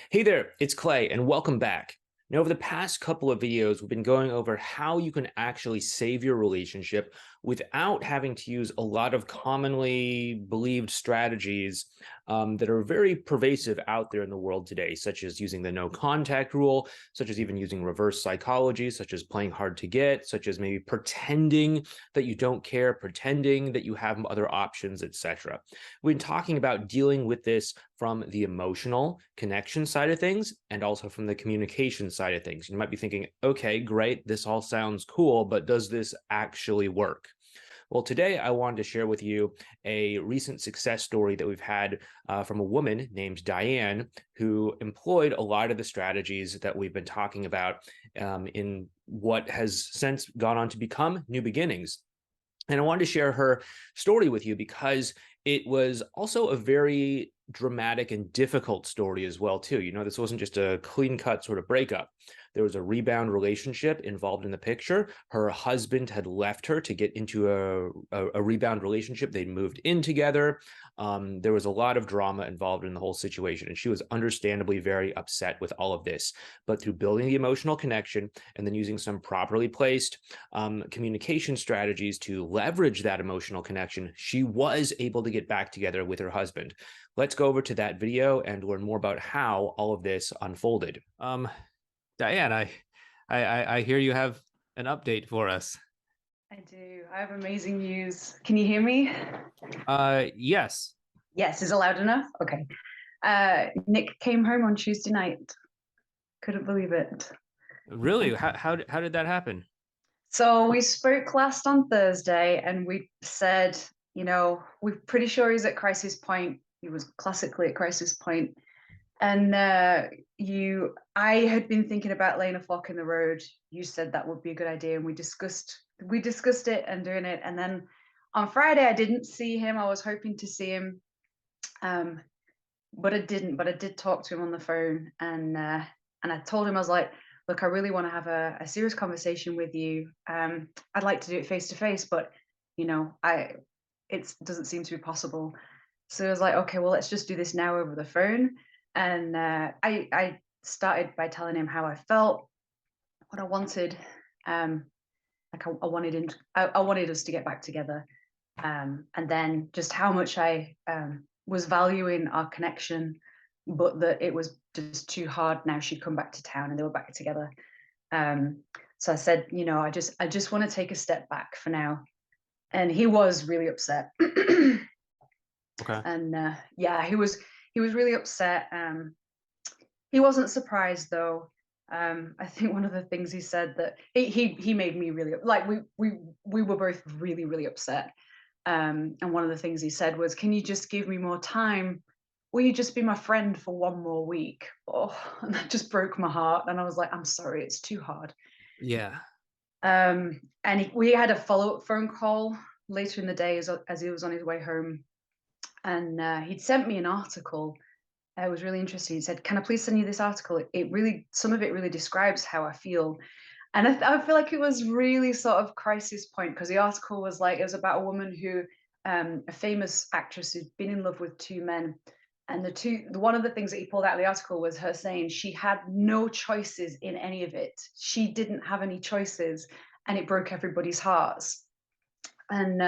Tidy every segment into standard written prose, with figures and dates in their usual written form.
Hey there, it's Clay, and welcome back. Now, over the past couple of videos, we've been going over how you can actually save your relationship without having to use a lot of commonly believed strategies that are very pervasive out there in the world today, such as using the no contact rule, such as even using reverse psychology, such as playing hard to get, such as maybe pretending that you don't care, pretending that you have other options, etc. We've been talking about dealing with this from the emotional connection side of things and also from the communication side of things. You might be thinking, okay, great, this all sounds cool, but does this actually work? Well, today I wanted to share with you a recent success story that we've had from a woman named Diane, who employed a lot of the strategies that we've been talking about in what has since gone on to become New Beginnings. And I wanted to share her story with you because it was also a very dramatic and difficult story as well, too. This wasn't just a clean cut sort of breakup. There was a rebound relationship involved in the picture. Her husband had left her to get into a rebound relationship. They'd moved in together. There was a lot of drama involved in the whole situation, and she was understandably very upset with all of this. But through building the emotional connection and then using some properly placed communication strategies to leverage that emotional connection, she was able to get back together with her husband. Let's go over to that video and learn more about how all of this unfolded. Diane, I hear you have an update for us. I do. I have amazing news. Can you hear me? Yes. Yes, is it loud enough? Okay. Nick came home on Tuesday night. Couldn't believe it. Really? How did that happen? So we spoke last on Thursday and we said, we're pretty sure he's at crisis point. He was classically at crisis point. And I had been thinking about laying a fork in the road. You said that would be a good idea, and we discussed it and doing it. And then on Friday, I didn't see him. I was hoping to see him, but I didn't. But I did talk to him on the phone, and I told him, I was like, "Look, I really want to have a serious conversation with you. I'd like to do it face to face, but it doesn't seem to be possible." So I was like, "Okay, well, let's just do this now over the phone." And I started by telling him how I felt, what I wanted. I wanted him. I wanted us to get back together, and then just how much I was valuing our connection, but that it was just too hard. Now she'd come back to town, and they were back together. So I said, I just want to take a step back for now. And he was really upset. Okay. And yeah, he was really upset. He wasn't surprised though. I think one of the things he said that he made me really, like, we were both really really upset. And one of the things he said was, "Can you just give me more time? Will you just be my friend for one more week?" Oh, and that just broke my heart. And I was like, "I'm sorry, it's too hard." Yeah. And we had a follow-up phone call later in the day as he was on his way home, and he'd sent me an article. It was really interesting. He said, "Can I please send you this article? It really, some of it really describes how I feel." And I feel like it was really sort of crisis point, because the article was like, it was about a woman who, a famous actress who'd been in love with two men. And one of the things that he pulled out of the article was her saying she had no choices in any of it. She didn't have any choices, and it broke everybody's hearts. And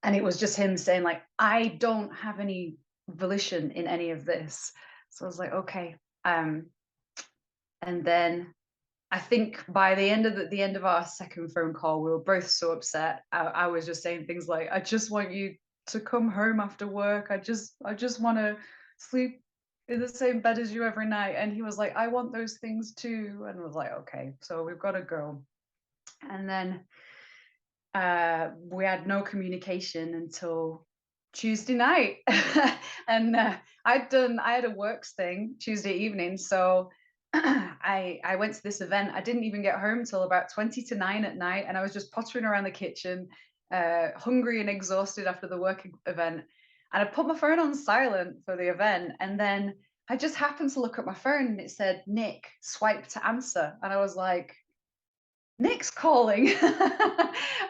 it was just him saying, like, "I don't have any volition in any of this." So I was like, okay. And then I think by the end of our second phone call, we were both so upset. I was just saying things like, "I just want you to come home after work. I just want to sleep in the same bed as you every night." And he was like, "I want those things too." And I was like, okay, so we've got to go. And then we had no communication until Tuesday night. And I had a works thing Tuesday evening, so I went to this event. I didn't even get home till about 20 to 9 at night, and I was just pottering around the kitchen, hungry and exhausted after the work event. And I put my phone on silent for the event, and then I just happened to look at my phone and it said, "Nick, swipe to answer." And I was like, "Nick's calling."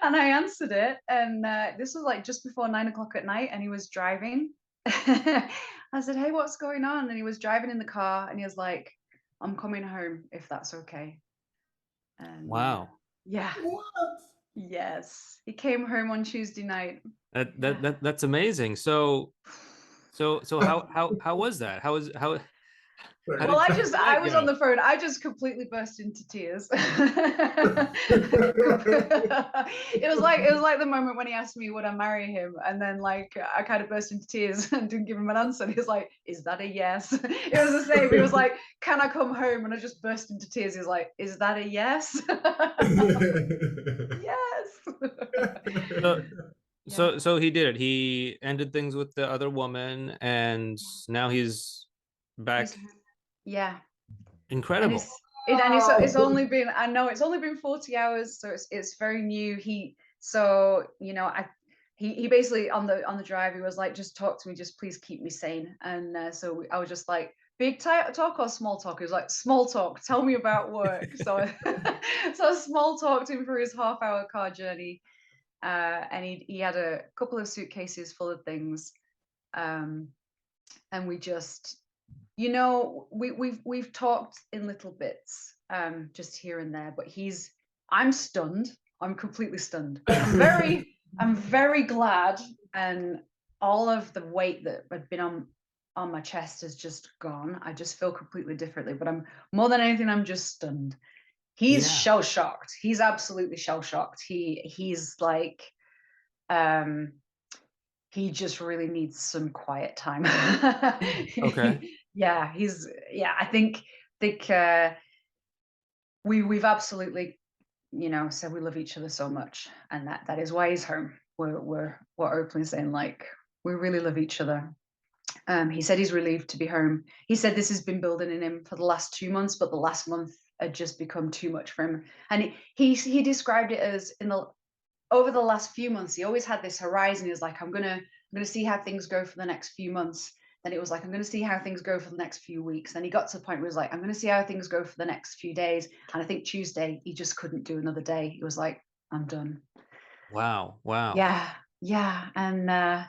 And I answered it, and this was like just before 9 o'clock at night, and he was driving. I said, "Hey, what's going on?" And he was driving in the car and he was like, "I'm coming home if that's okay." And Wow. yeah, What? yes, he came home on Tuesday night. Yeah. That's amazing. So how was that? How Well, did I that was go? on the phone. I just completely burst into tears. It was like the moment when he asked me would I marry him, and then like I kind of burst into tears and didn't give him an answer. And he was like, "Is that a yes?" It was the same. He was like, "Can I come home?" And I just burst into tears. He was like, "Is that a yes?" Yes. So Yeah. so he did it. He ended things with the other woman, and now he's He's back. yeah. And Incredible. it's Wow. only been, I know it's only been 40 hours, so it's very new. So you know, he basically on the drive he was like, just talk to me, just please keep me sane. And I was just like, big talk or small talk? He was like, small talk, tell me about work. So so I small talked him for his half-hour car journey, and he had a couple of suitcases full of things, um, and we just, you know, we've talked in little bits, just here and there, but I'm stunned. I'm completely stunned. I'm very glad, and all of the weight that had been on my chest has just gone. I just feel completely differently, but I'm more than anything, I'm just stunned. He's Yeah. shell shocked. He's absolutely shell shocked. He's like, um, he just really needs some quiet time. Okay. Yeah, yeah, I think we've absolutely, you know, said we love each other so much, and that is why he's home. We're openly saying like we really love each other. He said he's relieved to be home. He said this has been building in him for the last 2 months, but the last month had just become too much for him. And he described it as in the over the last few months, he always had this horizon. He was like, I'm gonna see how things go for the next few months. Then it was like, I'm gonna see how things go for the next few weeks. Then he got to the point where he was like, I'm gonna see how things go for the next few days. And I think Tuesday he just couldn't do another day. He was like, I'm done. Wow. Wow. Yeah, yeah. And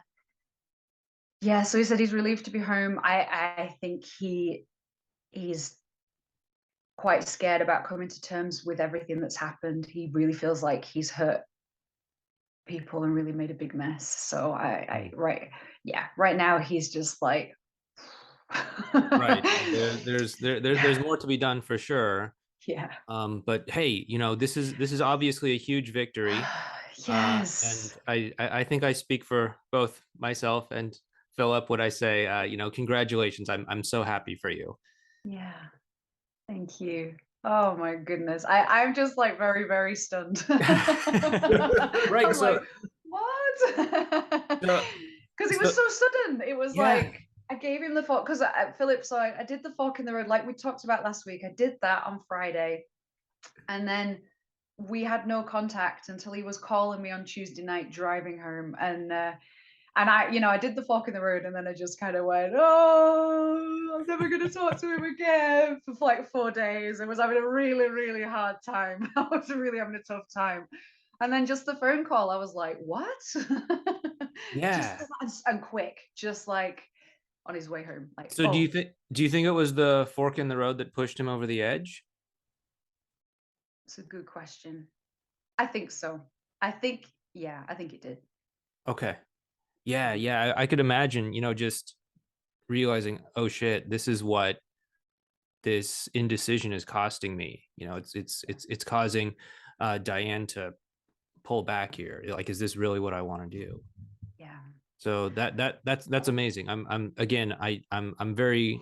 yeah, so he said he's relieved to be home. I think he's quite scared about coming to terms with everything that's happened. He really feels like he's hurt people and really made a big mess. So Mm. right, yeah, right now he's just like, Right. yeah, There's more to be done for sure. yeah, But hey, this is obviously a huge victory. And yes, I think I speak for both myself and Philip when I say, congratulations. I'm so happy for you. yeah. Thank you. Oh my goodness, I'm just like very very stunned. Right. I'm So like, what? so Because it was so so sudden. It was yeah. like I gave him the fork because Philip. So I did the fork in the road like we talked about last week. I did that on Friday. And then we had no contact until he was calling me on Tuesday night driving home. And I, you know, I did the fork in the road and then I just kind of went, oh, I'm never going to talk to him again for like 4 days. I was having a really, really hard time. I was really having a tough time. And then just the phone call, I was like, what? Just Yeah. and quick, just like on his way home. Like, So oh, do you think it was the fork in the road that pushed him over the edge? it's a good question. I think so. I think, yeah, I think it did. Okay. Yeah, Yeah. yeah. I could imagine, just realizing, oh shit, this is what this indecision is costing me. It's causing Diane to pull back here. Like, is this really what I want to do? Yeah. So that's amazing. I'm again I'm very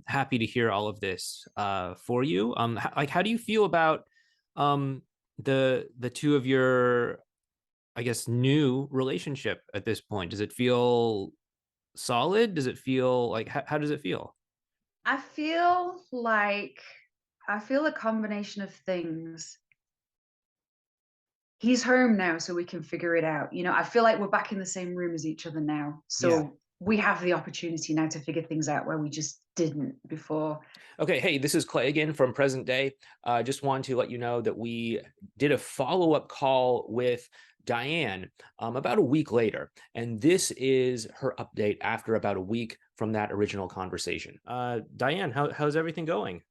happy to hear all of this for you. Like, how do you feel about um the two of your, I guess, new relationship at this point? Does it feel solid? Does it feel like, how does it feel? I feel like I feel a combination of things. He's home now, so we can figure it out. You know, I feel like we're back in the same room as each other now. Yeah. So we have the opportunity now to figure things out where we just didn't before. Okay, hey, this is Clay again from Present Day. Just wanted to let you know that we did a follow-up call with Diane about a week later, and this is her update after about a week from that original conversation. Diane, how's everything going?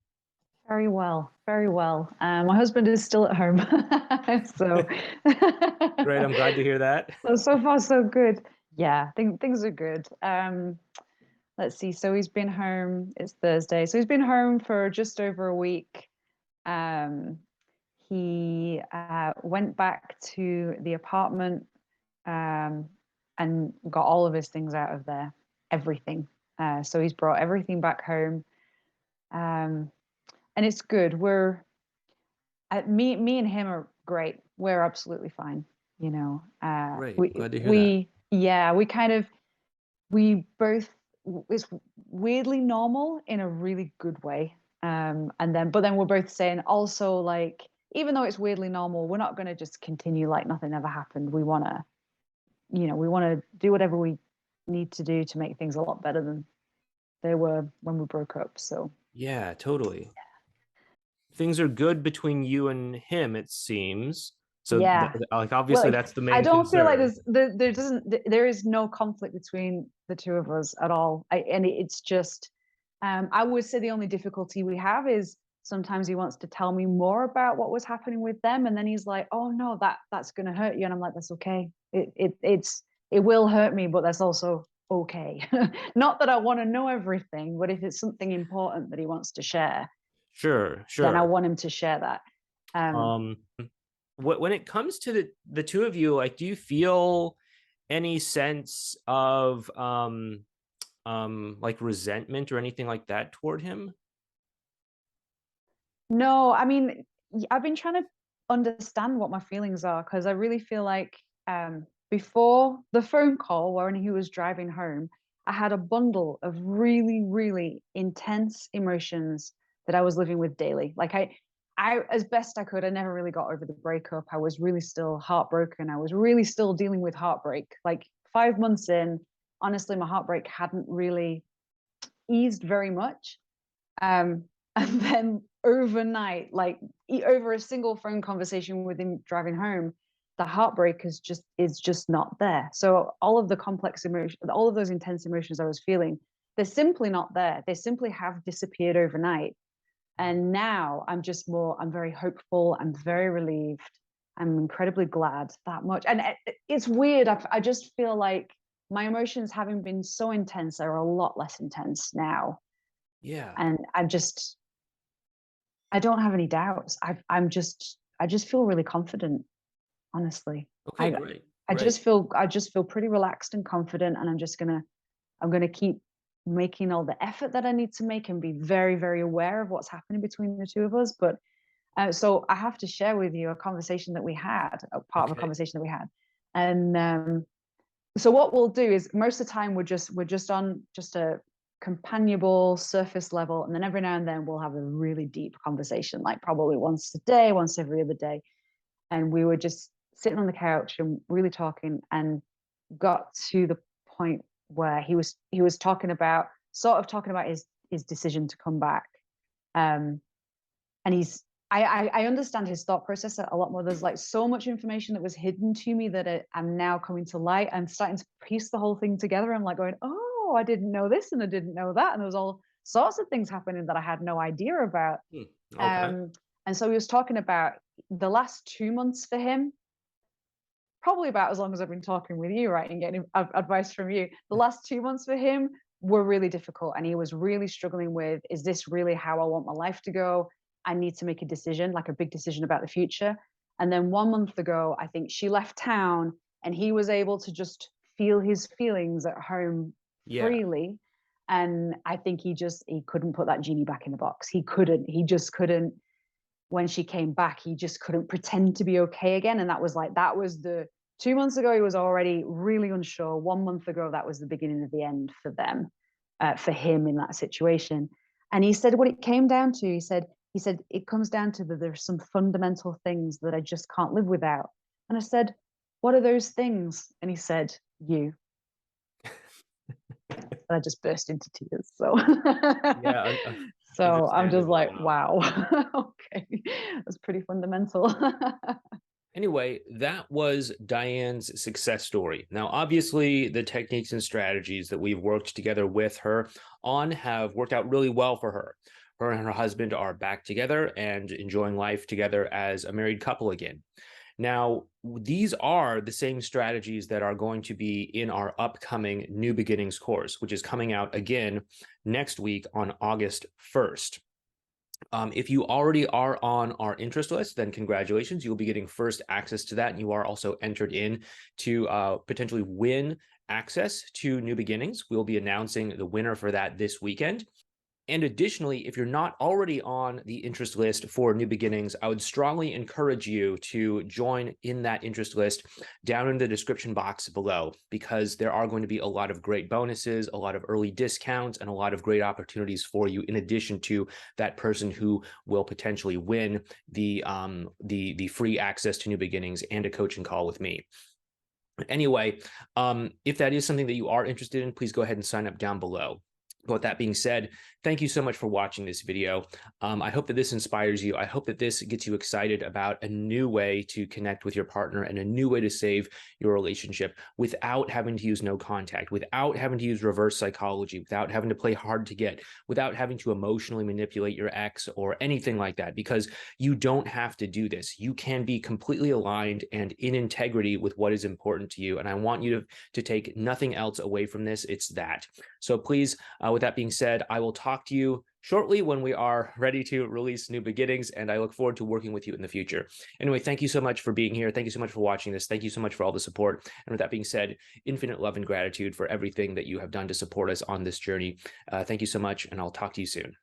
Very well, very well. My husband is still at home, so Great, I'm glad to hear that. so far so good. Yeah, things are good. Let's see. So he's been home. It's Thursday, so he's been home for just over a week. Um, he went back to the apartment and got all of his things out of there, everything. So he's brought everything back home. And it's good. Me and him are great. We're absolutely fine. You know, Great, we glad to hear that. we yeah, we both, it's weirdly normal in a really good way. But then we're both saying also, like, even though it's weirdly normal, we're not going to just continue like nothing ever happened. We want to, we want to do whatever we need to do to make things a lot better than they were when we broke up. So Yeah, totally. Things are good between you and him, it seems. So, yeah. like, Well, obviously, that's the I main don't feel like concern. there is no conflict between the two of us at all. It's just, I would say the only difficulty we have is sometimes he wants to tell me more about what was happening with them, and then he's like, "Oh no, that's going to hurt you," and I'm like, "That's okay. It will hurt me, but that's also okay." Not that I want to know everything, but if it's something important that he wants to share, Sure, then I sure. want him to share that. Um, when it comes to the two of you, like, do you feel any sense of like resentment or anything like that toward him? No, I mean, I've been trying to understand what my feelings are, because I really feel like, before the phone call when he was driving home, I had a bundle of really, really intense emotions that I was living with daily. Like I, as best I could, I never really got over the breakup. I was really still heartbroken. I was really still dealing with heartbreak. Like 5 months in, honestly, my heartbreak hadn't really eased very much. Um, and then overnight, like over a single phone conversation with him driving home, the heartbreak is just not there. So all of the complex emotions, all of those intense emotions I was feeling, they're simply not there. They simply have disappeared overnight. And now I'm very hopeful. I'm very relieved. I'm incredibly glad that much. And it's weird. I just feel like my emotions, having been so intense, are a lot less intense now. Yeah. And I don't have any doubts. I just feel really confident, honestly. Okay, I great. I Great. just feel pretty relaxed and confident, and I'm gonna keep making all the effort that I need to make and be very, very aware of what's happening between the two of us. But so I have to share with you a conversation that we had, a part of a Okay. conversation that we had. And so what we'll do is, most of the time we're just on just a companionable surface level, and then every now and then we'll have a really deep conversation, like probably once a day, once every other day. And we were just sitting on the couch and really talking, and got to the point where he was talking about, his decision to come back. And I understand his thought process a lot more. There's like so much information that was hidden to me that I'm now coming to light. I'm starting to piece the whole thing together. I'm like going, oh, I didn't know this and I didn't know that. And there was all sorts of things happening that I had no idea about. Okay. And so he was talking about the last 2 months for him, probably about as long as I've been talking with you, right, and getting advice from you. The last 2 months for him were really difficult, and he was really struggling with, is this really how I want my life to go? I need to make a decision, like a big decision about the future. And then 1 month ago, I think she left town, and he was able to just feel his feelings at home Yeah. freely. And I think he couldn't put that genie back in the box. He just couldn't. When she came back, he just couldn't pretend to be okay again. And that was the 2 months ago, he was already really unsure. 1 month ago, that was the beginning of the end for them, for him in that situation. And he said what it came down to, he said, it comes down to that there's some fundamental things that I just can't live without. And I said, what are those things? And he said, you. And I just burst into tears. So Yeah. so I'm just like, Understandable. wow. Okay, that's pretty fundamental. Anyway, that was Diane's success story. Now, obviously, the techniques and strategies that we've worked together with her on have worked out really well for her. Her and her husband are back together and enjoying life together as a married couple again. Now, these are the same strategies that are going to be in our upcoming New Beginnings course, which is coming out again next week on August 1st. If you already are on our interest list, then congratulations. You'll be getting first access to that. And you are also entered in to potentially win access to New Beginnings. We'll be announcing the winner for that this weekend. And additionally, if you're not already on the interest list for New Beginnings, I would strongly encourage you to join in that interest list down in the description box below, because there are going to be a lot of great bonuses, a lot of early discounts, and a lot of great opportunities for you, in addition to that person who will potentially win the free access to New Beginnings and a coaching call with me. Anyway, if that is something that you are interested in, please go ahead and sign up down below. But with that being said, thank you so much for watching this video. I hope that this inspires you. I hope that this gets you excited about a new way to connect with your partner and a new way to save your relationship without having to use no contact, without having to use reverse psychology, without having to play hard to get, without having to emotionally manipulate your ex or anything like that, because you don't have to do this. You can be completely aligned and in integrity with what is important to you. And I want you to take nothing else away from this. It's that. So please, with that being said, I will talk to you shortly when we are ready to release New Beginnings, and I look forward to working with you in the future. Anyway, thank you so much for being here. Thank you so much for watching this. Thank you so much for all the support. And with that being said, infinite love and gratitude for everything that you have done to support us on this journey. Thank you so much, and I'll talk to you soon.